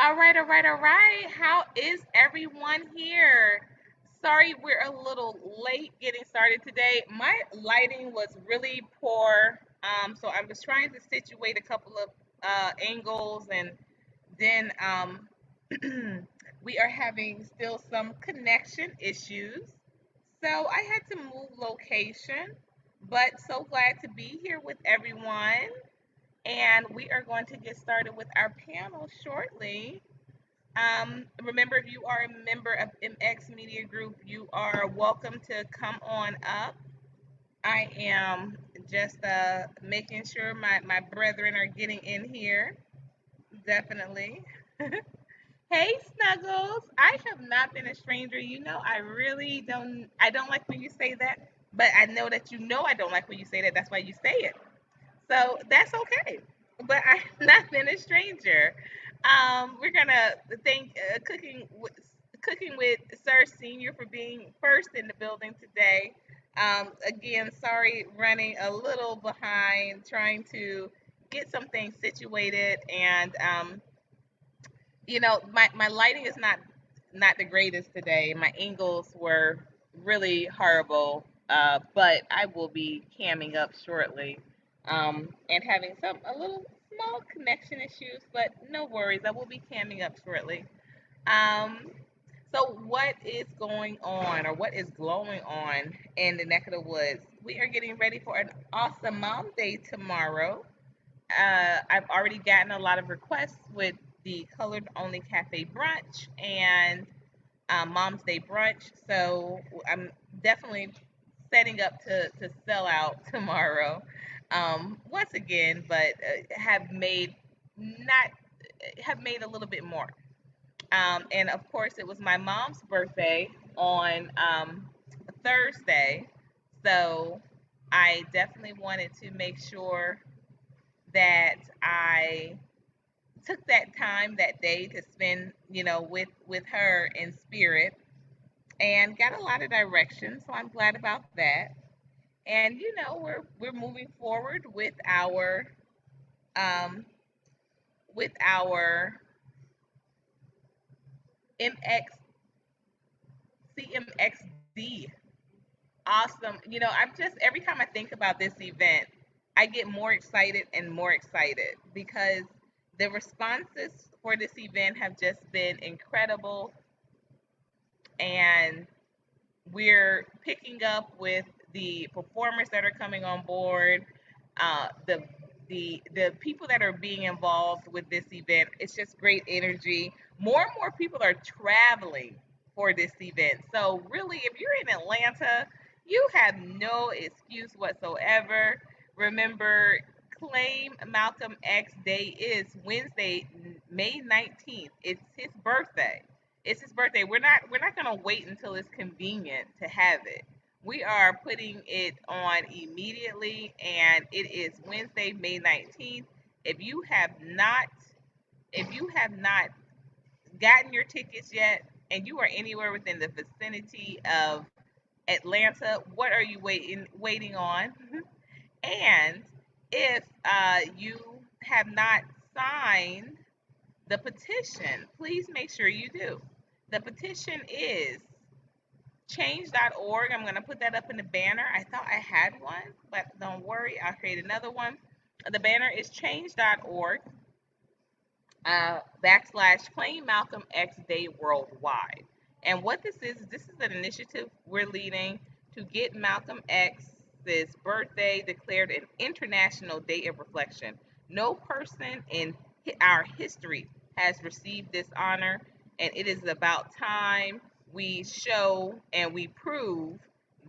All right. How is everyone here? Sorry, we're a little late getting started today. My lighting was really poor, so I was trying to situate a couple of angles, and then we are having still some connection issues. So I had to move location, but so glad to be here with everyone. And we are going to get started with our panel shortly. Remember, if you are a member of MX Media Group, you are welcome to come on up. I am just making sure my brethren are getting in here. Definitely. Hey, Snuggles. I have not been a stranger. I really don't like when you say that, but I know that I don't like when you say that. That's why you say it. So that's okay. But I've not been a stranger. We're gonna thank Cooking with Sir Senior for being first in the building today. Again, sorry, running a little behind, trying to get some things situated, and my lighting is not the greatest today. My angles were really horrible, but I will be camming up shortly, and having a little small connection issues, but no worries. I will be camming up shortly. Um, so what is going on, or what is glowing on in the neck of the woods? We are getting ready for an awesome Mom Day tomorrow. I've already gotten a lot of requests with the colored only cafe brunch and Mom's Day brunch. So I'm definitely setting up to sell out tomorrow once again, but not have made a little bit more. And of course, it was my mom's birthday on Thursday, so I definitely wanted to make sure that I took that time that day to spend, with her in spirit, and got a lot of direction. So I'm glad about that. And we're moving forward um, with our MX CMXD. Awesome. I'm just every time I think about this event, I get more excited and more excited because the responses for this event have just been incredible, and we're picking up with the performers that are coming on board, the people that are being involved with this event. It's just great energy. More and more people are traveling for this event. So really, if you're in Atlanta, you have no excuse whatsoever. Remember, claim Malcolm X Day is Wednesday, May 19th. It's his birthday. It's his birthday. We're not gonna wait until it's convenient to have it. We are putting it on immediately, and it is Wednesday, May 19th. If you have not if you have not gotten your tickets yet, and you are anywhere within the vicinity of Atlanta, what are you waiting on? And if you have not signed the petition, please make sure you do. The petition is change.org. I'm going to put that up in the banner. I thought I had one, but don't worry, I'll create another one. The banner is change.org backslash claim Malcolm X Day worldwide. And what this is an initiative we're leading to get Malcolm X's birthday declared an international day of reflection. No person in our history has received this honor, and it is about time we show and we prove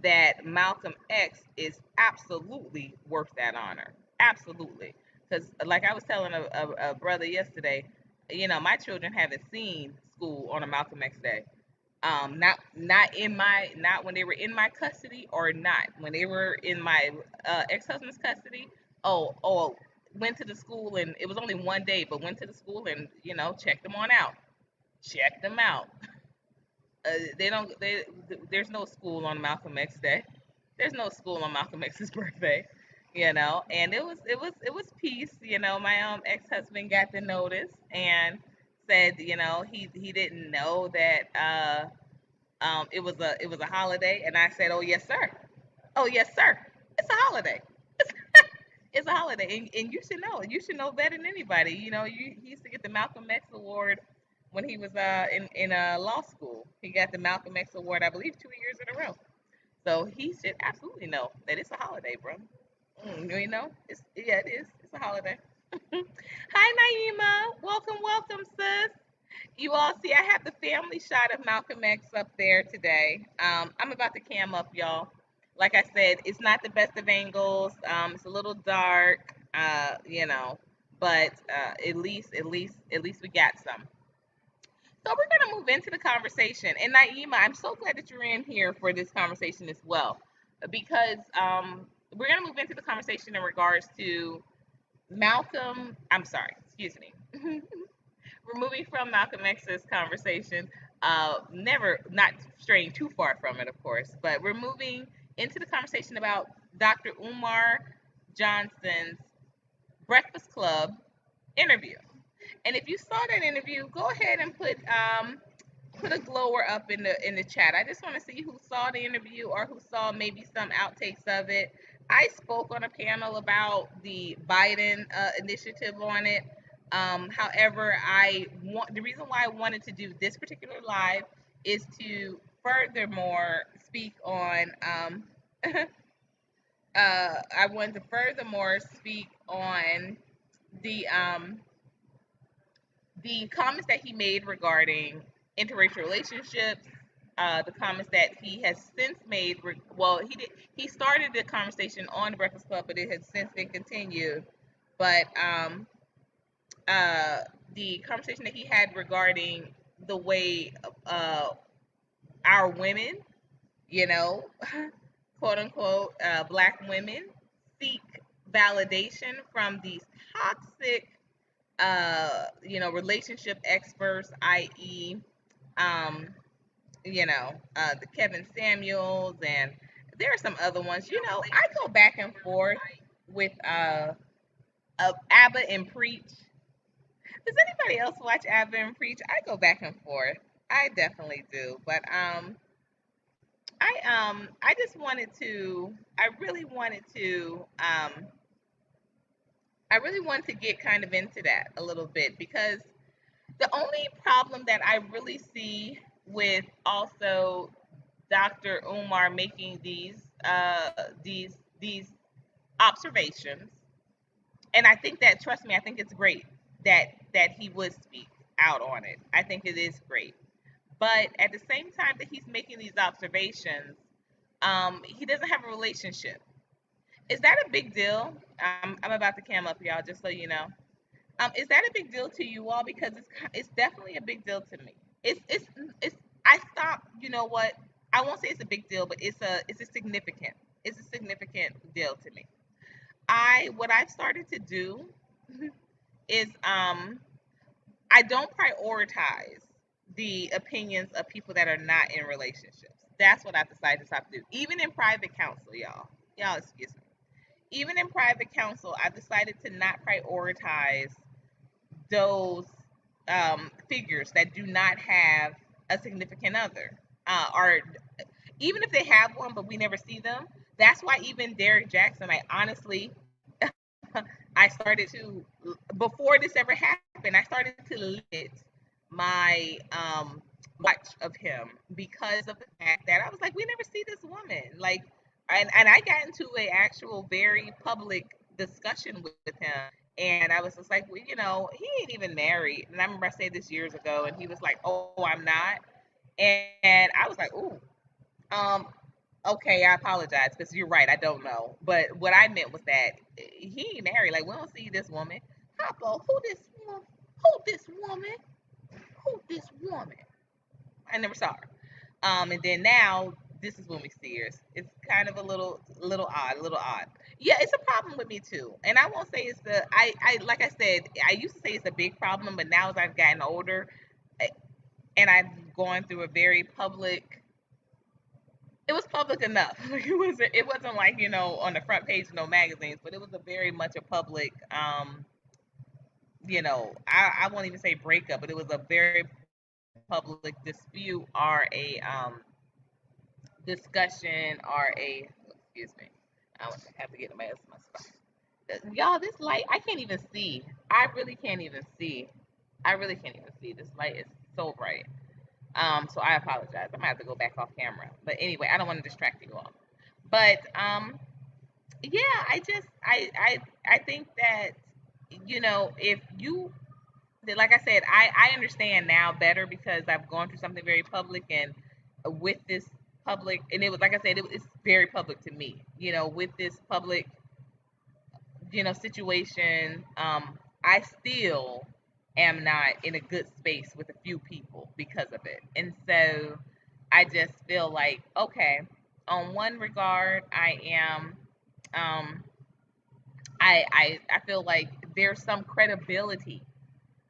that Malcolm X is absolutely worth that honor. Absolutely. Because, like I was telling a brother yesterday, my children haven't seen school on a Malcolm X Day. Not when they were in my custody, or not when they were in my ex-husband's custody. Oh, went to the school, and it was only one day, but went to the school and checked them on out. Checked them out. They don't. There's no school on Malcolm X Day. There's no school on Malcolm X's birthday. And it was peace. My ex-husband got the notice and said, he didn't know that it was a holiday, and I said, "Oh yes, sir. Oh yes, sir. It's a holiday. It's a holiday, and you should know. You should know better than anybody. He used to get the Malcolm X Award when he was in law school. He got the Malcolm X Award, I believe, 2 years in a row. So he should absolutely know that it's a holiday, bro. It is. It's a holiday. Hi, Naima. Welcome, welcome, sis. You all see, I have the family shot of Malcolm X up there today. I'm about to cam up, y'all. Like I said, it's not the best of angles. It's a little dark, but at least we got some. So we're gonna move into the conversation. And Naima, I'm so glad that you're in here for this conversation as well, because we're gonna move into the conversation in regards to Malcolm. I'm sorry, excuse me. We're moving from Malcolm X's conversation, never not straying too far from it, of course, but we're moving into the conversation about Dr. Umar Johnson's Breakfast Club interview. And if you saw that interview, go ahead and put a glower up in the chat. I just want to see who saw the interview or who saw maybe some outtakes of it. I spoke on a panel about the Biden initiative on it. However, the reason why I wanted to do this particular live is to furthermore speak on. I wanted to furthermore speak on the um, the comments that he made regarding interracial relationships, the comments that he has since made. Well, he started the conversation on the Breakfast Club, but it has since been continued. But uh, the conversation that he had regarding the way our women, you know, quote unquote, black women seek validation from these toxic relationship experts, i.e., um, the Kevin Samuels, and there are some other ones. I go back and forth with Abba and Preach. Does anybody else watch Abba and Preach? I go back and forth. I definitely do, but I just wanted to. I really wanted to get kind of into that a little bit, because the only problem that I really see with also Dr. Umar making these observations, and I think that, trust me, I think it's great that he would speak out on it. I think it is great, but at the same time that he's making these observations, he doesn't have a relationship. Is that a big deal? I'm about to cam up, y'all, just so you know. Is that a big deal to you all? Because it's definitely a big deal to me. It's I stopped. You know what? I won't say it's a big deal, but it's a significant deal to me. What I've started to do is I don't prioritize the opinions of people that are not in relationships. That's what I've decided to stop to do. Even in private counsel, y'all. Y'all excuse me. Even in private counsel, I've decided to not prioritize those figures that do not have a significant other, or even if they have one, but we never see them. That's why even Derek Jackson, I honestly, I started to, before this ever happened, I started to limit my watch of him, because of the fact that I was like, we never see this woman. Like, and I got into a actual very public discussion with him. And I was just like, well, he ain't even married. And I remember I said this years ago, and he was like, oh, I'm not. And I was like, ooh, um, okay, I apologize, because you're right, I don't know. But what I meant was that he ain't married. Like, we don't see this woman. Papa, who this woman? Who this woman? Who this woman? I never saw her. And then now this is when we see her. It's kind of a little odd, a little odd. Yeah, it's a problem with me too. And I won't say it's I like I said, I used to say it's a big problem, but now as I've gotten older, eh, and I've gone through a very public. It was public enough. It wasn't like, on the front page of no magazines, but it was a very much a public I won't even say breakup, but it was a very public dispute or a discussion or a excuse me. I have to get my spot. Y'all, this light, I can't even see. I really can't even see. I really can't even see. This light is so bright. So I apologize. I'm gonna have to go back off camera. But anyway, I don't want to distract you all. But yeah, I think that if you like I said, I understand now better because I've gone through something very public and with this public, and it was like I said, it's very public to me. With this public situation, I still am not in a good space with a few people because of it. And so I just feel like, okay, on one regard, um, I feel like there's some credibility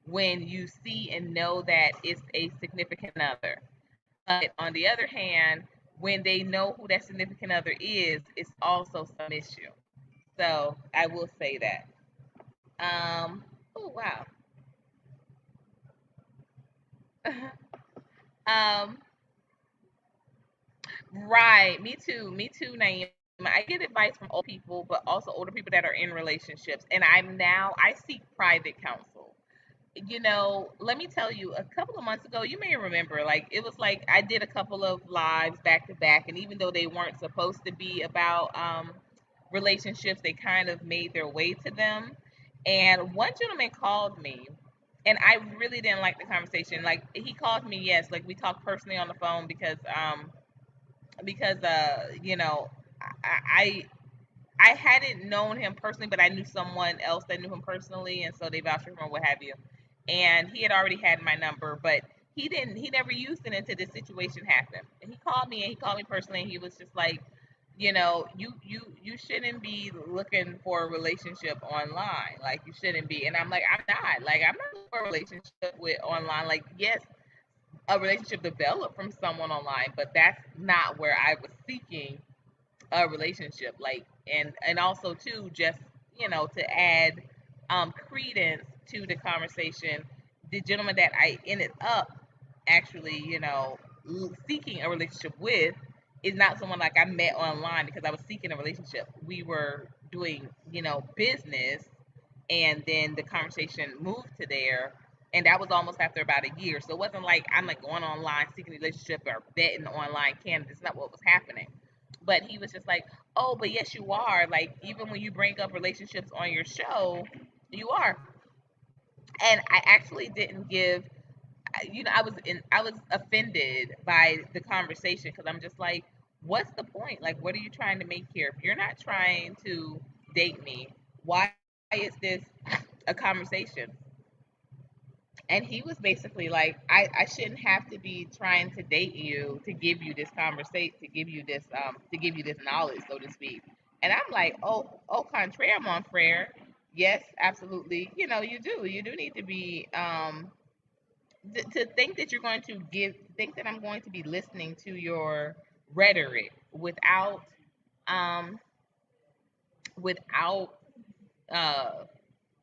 when you see and know that it's a significant other. But on the other hand, when they know who that significant other is, it's also some issue. So I will say that. Oh wow. um, right. Me too. Me too, Naima. I get advice from old people, but also older people that are in relationships. And I seek private counsel. Let me tell you, a couple of months ago, you may remember, like, it was like I did a couple of lives back to back, and even though they weren't supposed to be about relationships, they kind of made their way to them. And one gentleman called me, and I really didn't like the conversation. Like, he called me, yes, like we talked personally on the phone because I I hadn't known him personally, but I knew someone else that knew him personally, and so they vouched for him, or what have you. And he had already had my number, but he never used it until this situation happened. And he called me, and he called me personally, and he was just like, you shouldn't be looking for a relationship online. Like, you shouldn't be. And I'm like, I'm not looking for a relationship with online. Like, yes, a relationship developed from someone online, but that's not where I was seeking a relationship. Like, and also too, just to add credence to the conversation, the gentleman that I ended up actually seeking a relationship with is not someone like I met online because I was seeking a relationship. We were doing business, and then the conversation moved to there, and that was almost after about a year. So it wasn't like I'm like going online seeking a relationship or betting online candidates. Not what was happening. But he was just like, oh, but yes, you are. Like, even when you bring up relationships on your show, you are. And I actually didn't give, I was offended by the conversation because I'm just like, what's the point? Like, what are you trying to make here? If you're not trying to date me, why is this a conversation? And he was basically like, I shouldn't have to be trying to date you to give you this conversation, to give you this knowledge, so to speak. And I'm like, au contraire, mon frere. Yes, absolutely. You do need to be to think that you're going to think that I'm going to be listening to your rhetoric um without uh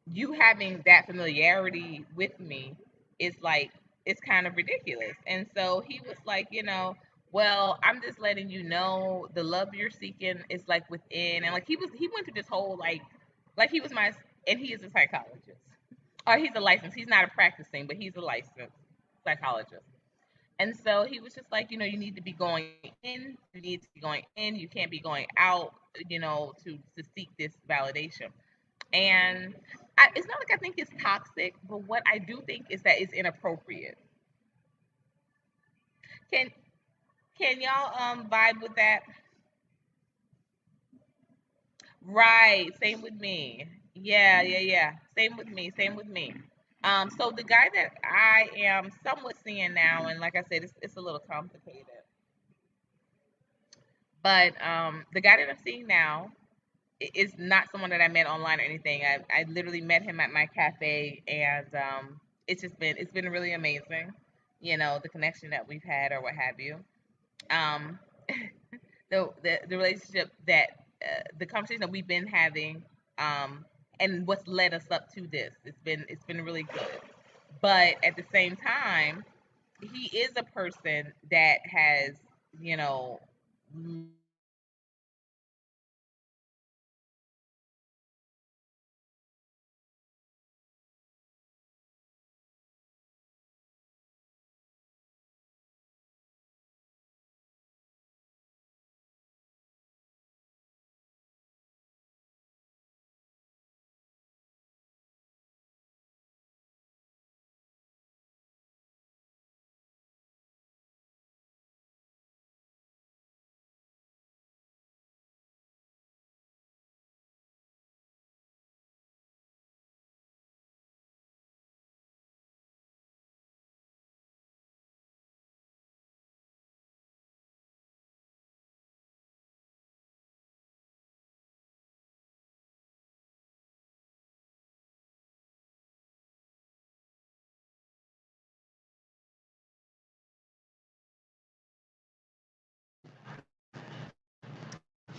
you having that familiarity with me is like, it's kind of ridiculous. And so he was like, well, I'm just letting you know the love you're seeking is like within. And like, he went through this whole like he was my, and he is a psychologist, or he's a licensed, he's not a practicing, but he's a licensed psychologist. And so he was just like, you need to be going in, you need to be going in, you can't be going out, to seek this validation. And it's not like I think it's toxic, but what I do think is that it's inappropriate. Can can y'all vibe with that? Right. Same with me. Yeah, yeah, yeah. Same with me. Same with me. So the guy that I am somewhat seeing now, and like I said, it's a little complicated, but the guy that I'm seeing now is not someone that I met online or anything. I literally met him at my cafe, and it's been really amazing. The connection that we've had, or what have you. Um, the relationship that the conversation that we've been having and what's led us up to this. It's been really good. But at the same time, he is a person that has, you know,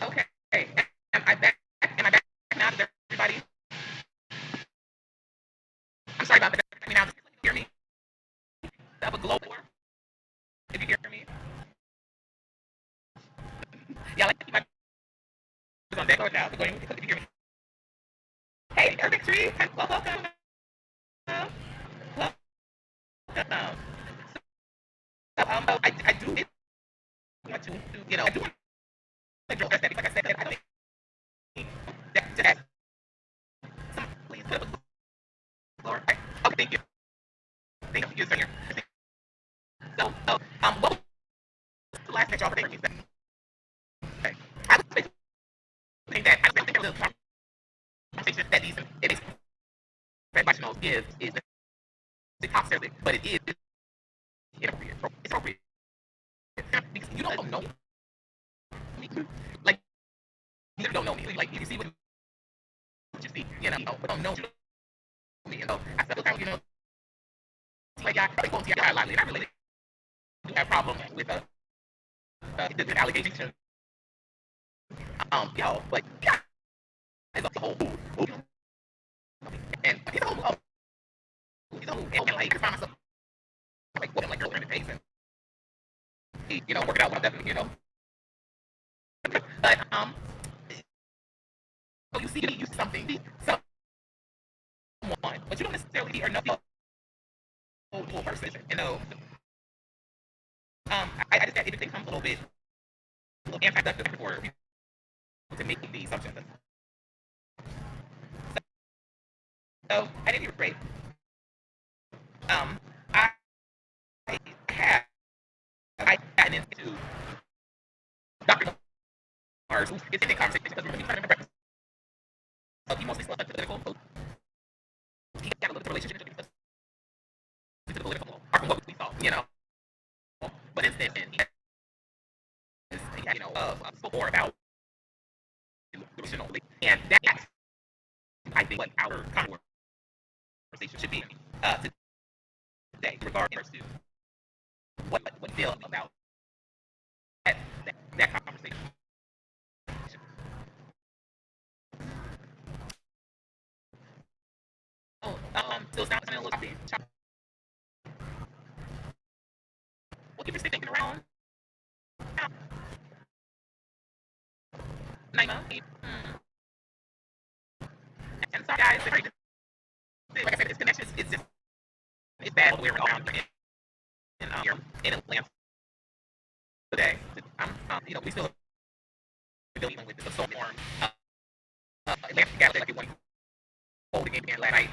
okay. Am I back? Am I back now? Does everybody? I'm sorry about that. I mean, now, can you hear me? That was global. If you hear me, yeah, like keep my on deck or now. Going, if you hear me. Hey, Urban Tree, welcome. Welcome. I do want to, I do want to address that because, like I said, I don't think that some please put up a floor. Okay, thank you. Thank you, sir. What was the last that y'all were thinking? Okay. I was saying that I think the conversation that these it is professionals give is the toxic, but it is inappropriate. It's appropriate because you don't know me. Like you don't know me. Like you see what you see, but don't know me. I said, okay, like I probably won't see a lot, and I really do have a problem with the allegation. But yeah, it's a whole and it's a whole and like I find myself like looking like girl in the face and working out what I'm definitely, but so you see something, someone, but you don't necessarily see or know the whole person, I just got it becomes a little anti-productive for people to make these assumptions. So at any rate, um, I have I gotten into Dr. Mars, who is in the conversation because we're going to be trying to remember. So he mostly stuck to the political, so he got a little bit of relationship because to the political, or from what we saw, But instead, he had, spoke more about traditionally, and that I think what our conversation should be today, regardless to what feel about that conversation. So it's not a little bit. We'll keep thinking around. Naima. And sorry guys, like I said, this connection is just it's bad all the way around here in Atlanta today. We still dealing with the storm. Atlanta got like it went cold again last night.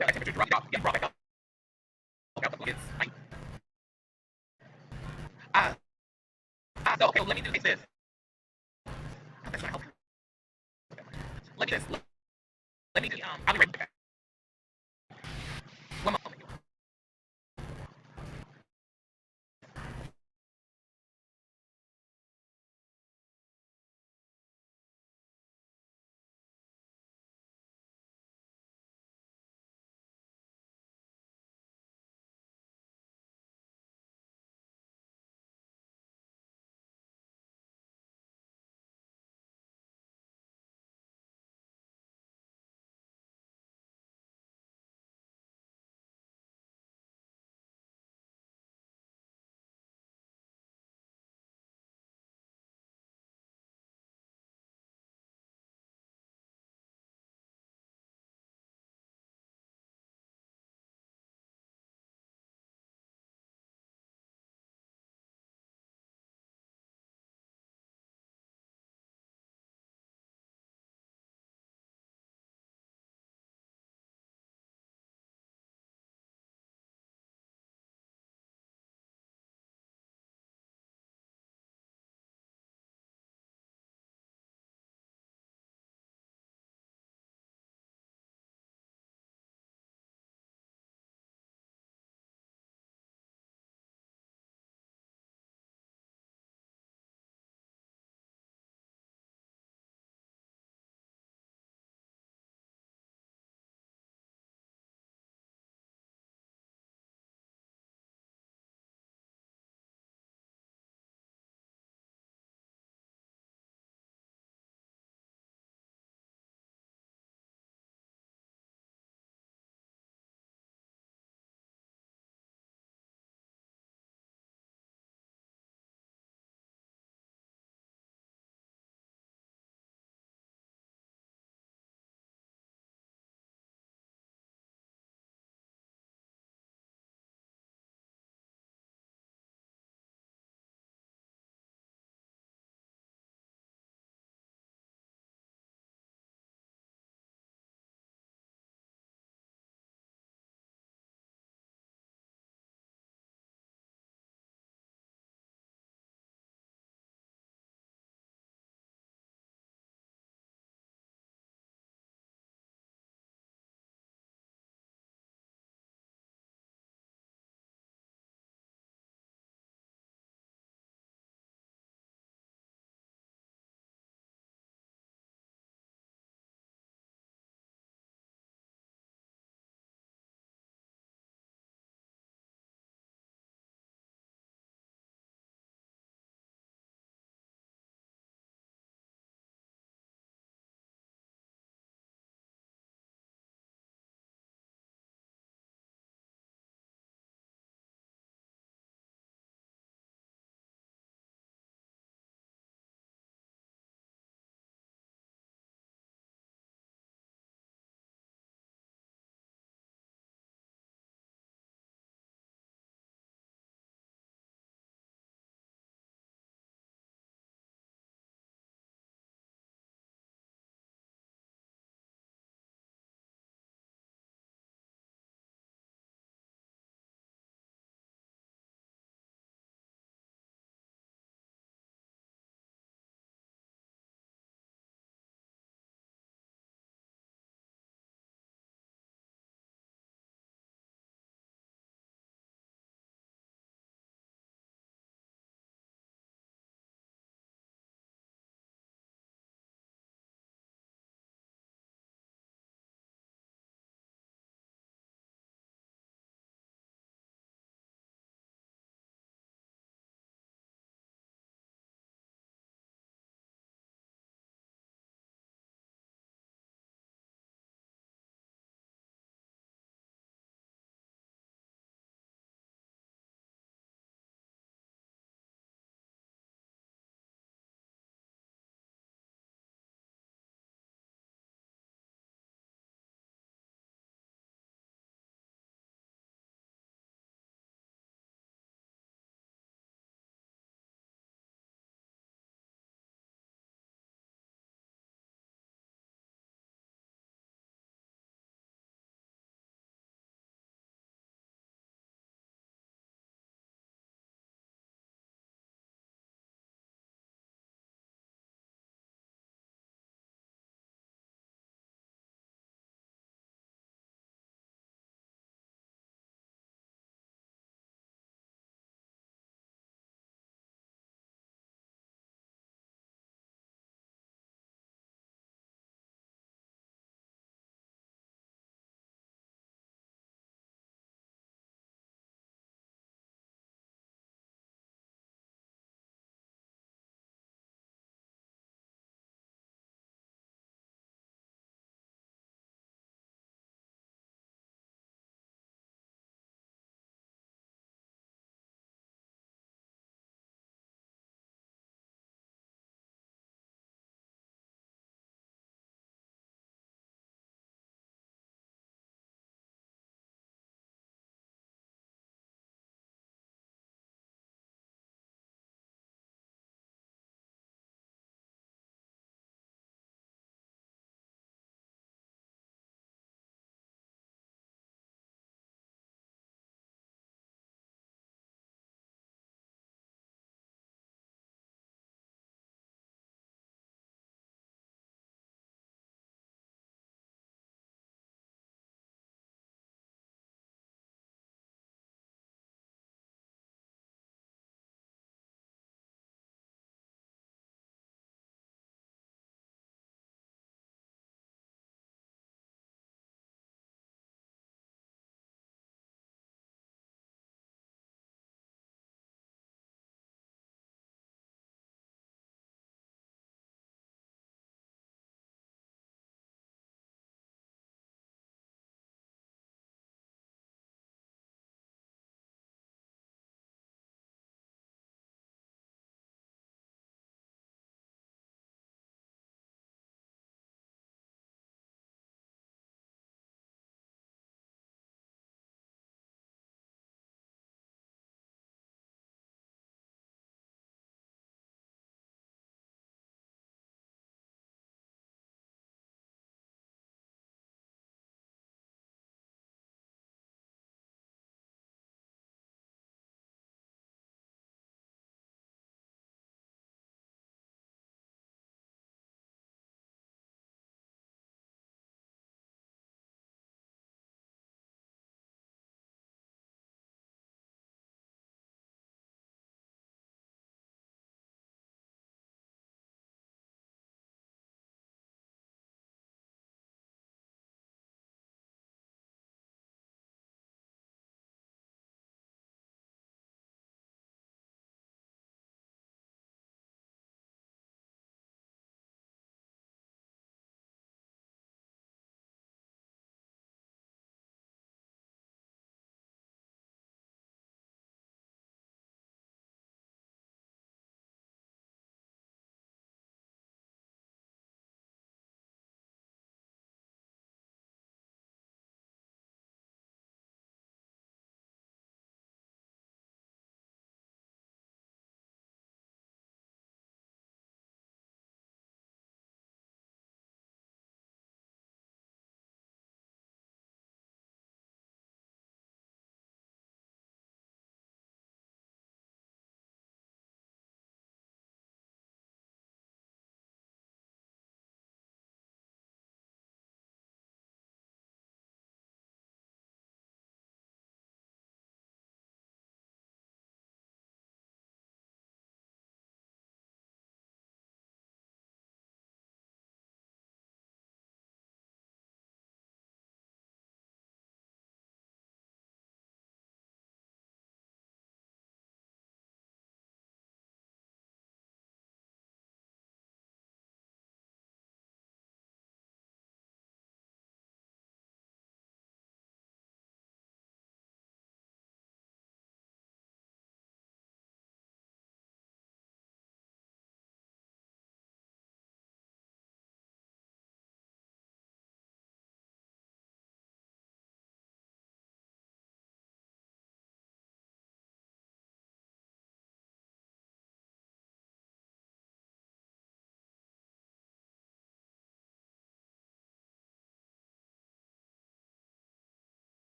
That temperature dropped off, brought back up. It's like, uh, so okay, let me do this. That's gonna help. Let me this. Let me. I'll be right back. One moment.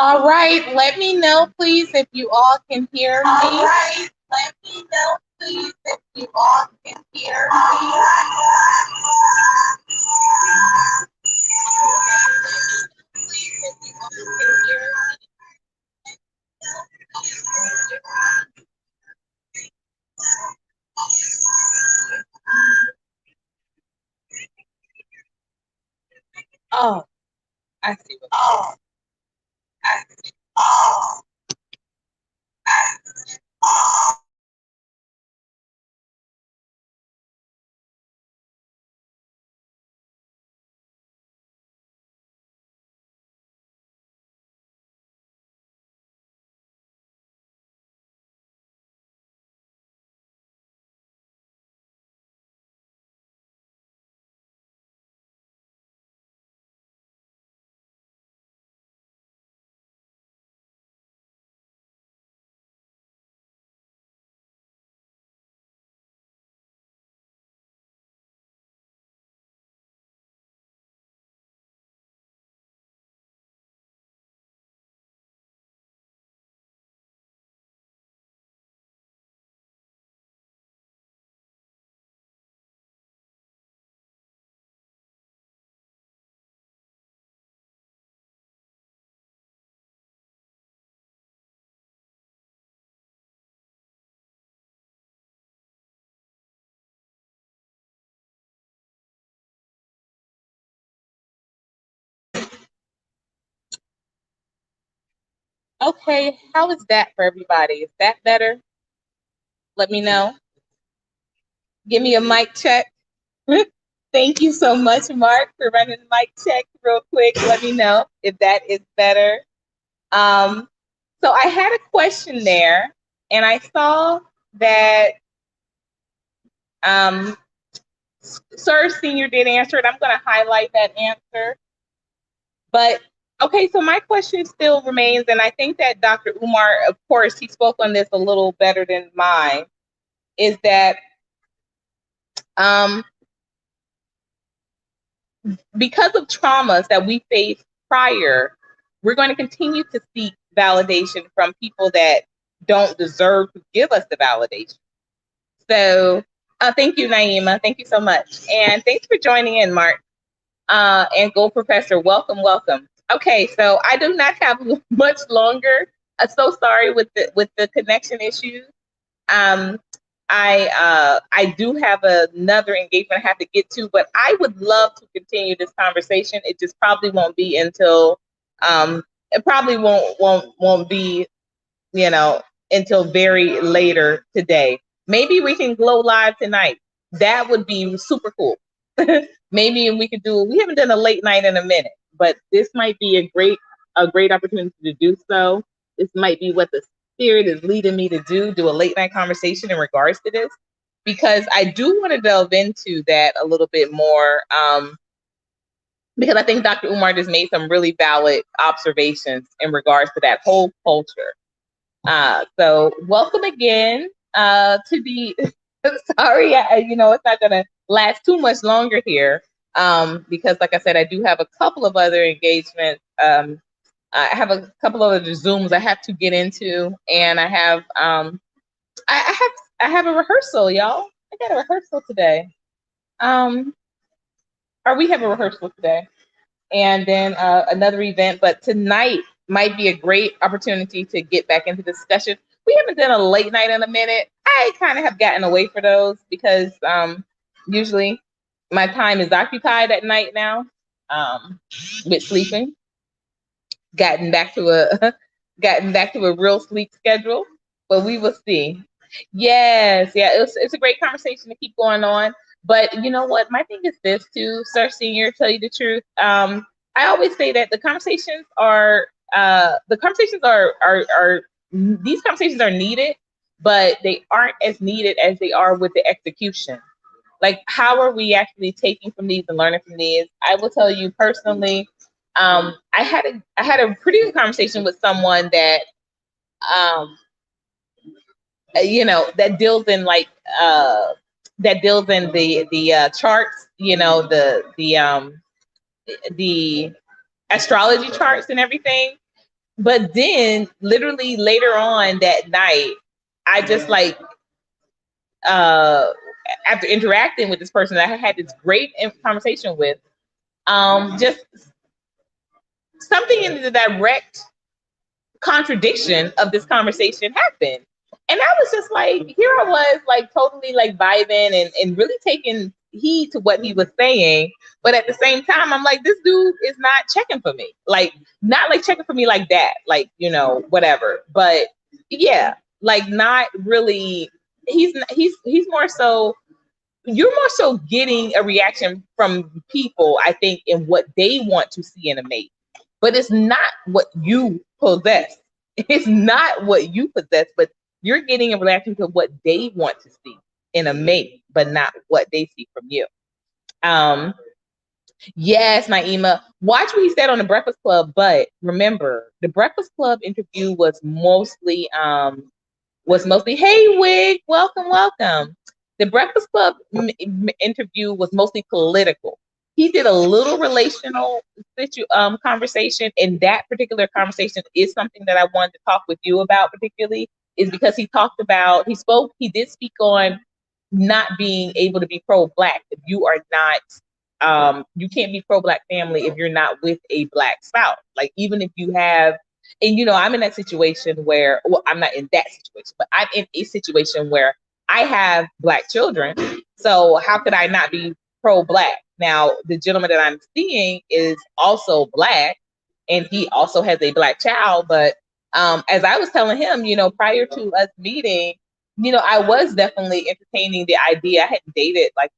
All right, let me know, please, if you all can hear me. All right, let me know, please, if you all can hear me. Oh, I see what. Oh, I see. Oh, okay, how is that for everybody? Is that better? Let me know. Give me a mic check. Thank you so much, Mark, for running the mic check real quick. Let me know if that is better. Um, so I had a question there, and I saw that um, Sir Senior did answer it. I'm going to highlight that answer. But okay, so my question still remains, and I think that Dr. Umar, of course, he spoke on this a little better than mine, is that um, because of traumas that we faced prior, we're going to continue to seek validation from people that don't deserve to give us the validation. So thank you, Naima. Thank you so much. And thanks for joining in, Mark. And Gold Professor, welcome, welcome. Okay, so I do not have much longer. I'm so sorry with the connection issues. Um, I do have another engagement I have to get to, but I would love to continue this conversation. It just probably won't be until it probably won't be, you know, until very later today. Maybe we can glow live tonight. That would be super cool. Maybe we could do. We haven't done a late night in a minute, but this might be a great opportunity to do so. This might be what the spirit is leading me to do a late night conversation in regards to this, because I do want to delve into that a little bit more. Because I think Dr. Umar just made some really valid observations in regards to that whole culture. So welcome again to the. Sorry, it's not gonna last too much longer here, because, like I said, I do have a couple of other engagements. I have a couple of other Zooms I have to get into, and I have I have a rehearsal, y'all. I got a rehearsal today. Or we have a rehearsal today, and then another event. But tonight might be a great opportunity to get back into discussion. We haven't done a late night in a minute. I kind of have gotten away for those because usually my time is occupied at night now with sleeping. Gotten back to a gotten back to a real sleep schedule, but we will see. Yes, yeah, it's a great conversation to keep going on. But you know what? My thing is this too, Sir Senior. Tell you the truth, I always say that the conversations are these conversations are needed, but they aren't as needed as they are with the execution. Like, how are we actually taking from these and learning from these? I will tell you personally, I had a pretty good conversation with someone that um, that deals in the charts, the astrology charts and everything. But then literally later on that night, I just like uh after interacting with this person that I had this great conversation with, just something in the direct contradiction of this conversation happened. And I was just like, here I was, like totally like vibing and really taking heed to what he was saying. But at the same time, I'm like, this dude is not checking for me. Like, not like checking for me like that, like, whatever. But yeah, like not really. He's more so, you're more so getting a reaction from people, I think, in what they want to see in a mate. But it's not what you possess. It's not what you possess, but you're getting a reaction to what they want to see in a mate, but not what they see from you. Um, yes, Naima, watch what he said on the Breakfast Club, but remember, the Breakfast Club interview was mostly, hey Wig, welcome, welcome. The Breakfast Club interview was mostly political. He did a little relational conversation, and that particular conversation is something that I wanted to talk with you about, particularly, is because he did speak on not being able to be pro-black if you are not, you can't be pro-black family if you're not with a black spouse. Like, even if you have, and I'm in that situation where, well, I'm not in that situation, but I'm in a situation where I have black children. So how could I not be pro-black? Now, the gentleman that I'm seeing is also black, and he also has a black child. But as I was telling him, prior to us meeting, I was definitely entertaining the idea. I hadn't dated like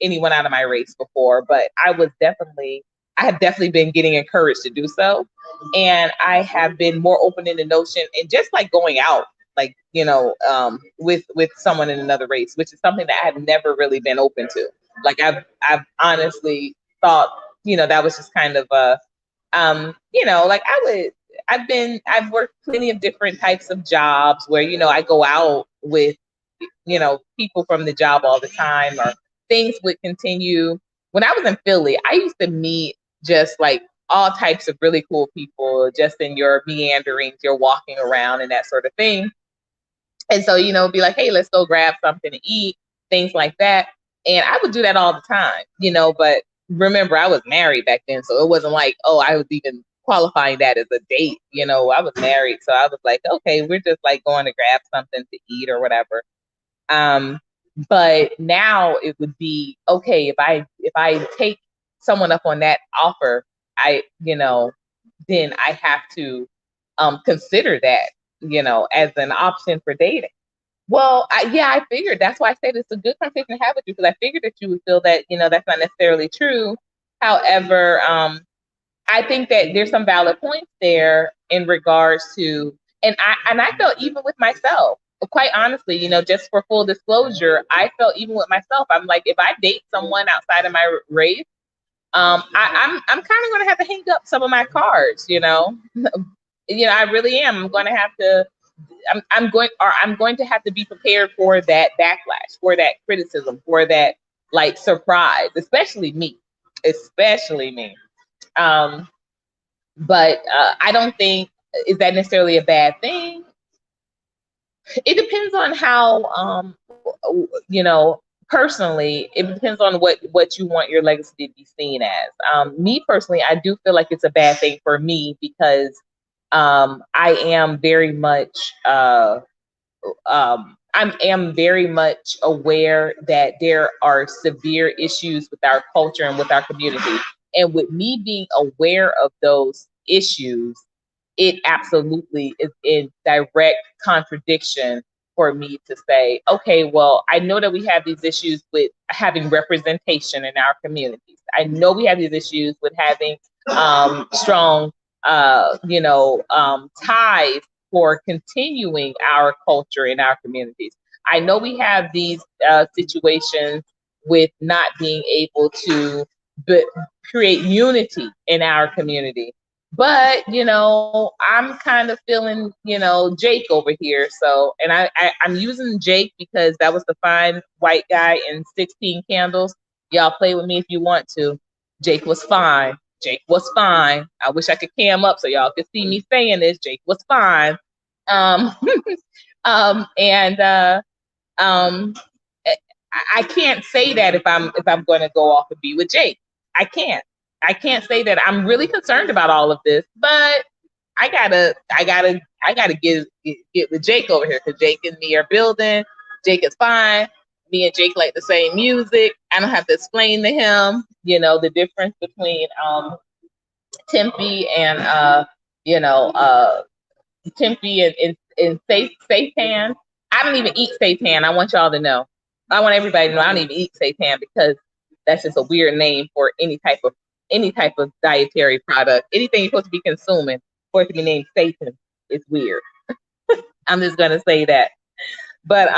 anyone out of my race before, but I have definitely been getting encouraged to do so. And I have been more open in the notion and just like going out, like, with someone in another race, which is something that I have never really been open to. Like, I've honestly thought, that was just kind of like I've worked plenty of different types of jobs where, I go out with, people from the job all the time, or things would continue. When I was in Philly, I used to meet just like all types of really cool people just in your meanderings, you're walking around and that sort of thing. And so, be like, hey, let's go grab something to eat, things like that. And I would do that all the time, but remember, I was married back then. So it wasn't like, oh, I was even qualifying that as a date. I was married. So I was like, okay, we're just like going to grab something to eat or whatever. Um, but now it would be okay if I take someone up on that offer, then I have to consider that, as an option for dating. Well, I figured that's why I said it's a good conversation to have with you, because I figured that you would feel that, that's not necessarily true. However, I think that there's some valid points there in regards to, and I felt even with myself, quite honestly, just for full disclosure, I felt even with myself, I'm like, if I date someone outside of my race, I'm kind of going to have to hang up some of my cards, I really am. I'm going to have to. I'm going to have to be prepared for that backlash, for that criticism, for that like surprise, especially me. Um, but I don't think is that necessarily a bad thing. It depends on how, personally, it depends on what you want your legacy to be seen as. Me personally, I do feel like it's a bad thing for me because I am very much I am very much aware that there are severe issues with our culture and with our community. And with me being aware of those issues, it absolutely is in direct contradiction for me to say, okay, well, I know that we have these issues with having representation in our communities. I know we have these issues with having strong, ties for continuing our culture in our communities. I know we have these situations with not being able to create unity in our community. But I'm kind of feeling Jake over here. So, and I'm using Jake because that was the fine white guy in 16 Candles. Y'all play with me if you want to. Jake was fine. Jake was fine. I wish I could cam up so y'all could see me saying this. Jake was fine. Um, and um, I can't say that if I'm going to go off and be with Jake. I can't. I can't say that. I'm really concerned about all of this, but I gotta get with Jake over here because Jake and me are building. Jake is fine. Me and Jake like the same music. I don't have to explain to him, the difference between Tempe and you know, Tempe and seitan. I don't even eat seitan. I want y'all to know. I want everybody to know I don't even eat seitan because that's just a weird name for any type of dietary product. Anything you're supposed to be consuming for it to be named Satan is weird. I'm just gonna say that. But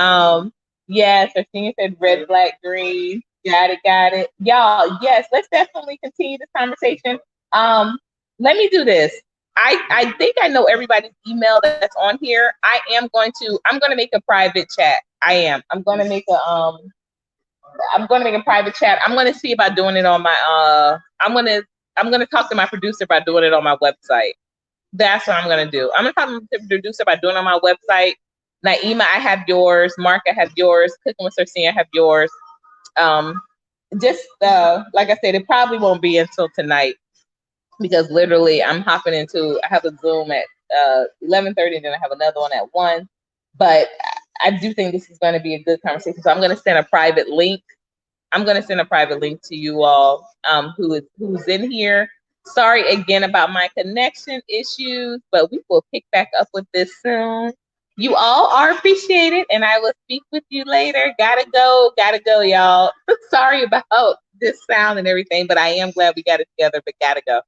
yes, Christina said red, black, green. Got it, got it. Y'all, yes, let's definitely continue this conversation. Um, Let me do this. I think I know everybody's email that's on here. I'm gonna make a private chat. I am. I'm gonna make a private chat. I'm gonna see about doing it on my I'm gonna talk to my producer about doing it on my website. That's what I'm gonna do. I'm gonna talk to the producer about doing it on my website. Naima, I have yours. Mark, I have yours. Cooking with Cersei, I have yours. Um, just like I said, it probably won't be until tonight because literally I'm hopping into. I have a Zoom at 11:30, and then I have another one at 1. But I do think this is going to be a good conversation. So I'm going to send a private link. I'm going to send a private link to you all who's in here. Sorry again about my connection issues, but we will pick back up with this soon. You all are appreciated, and I will speak with you later. Gotta go, y'all. Sorry about this sound and everything, but I am glad we got it together, but gotta go.